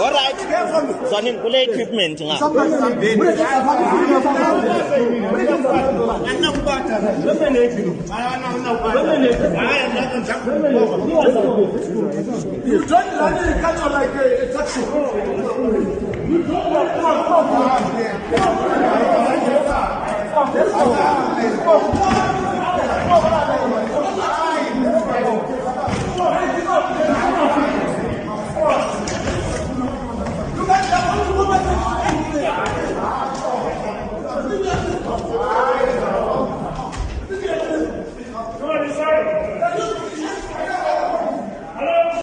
All right. Sonin kule equipment nga. You don't run in the culture like a taxi. You don't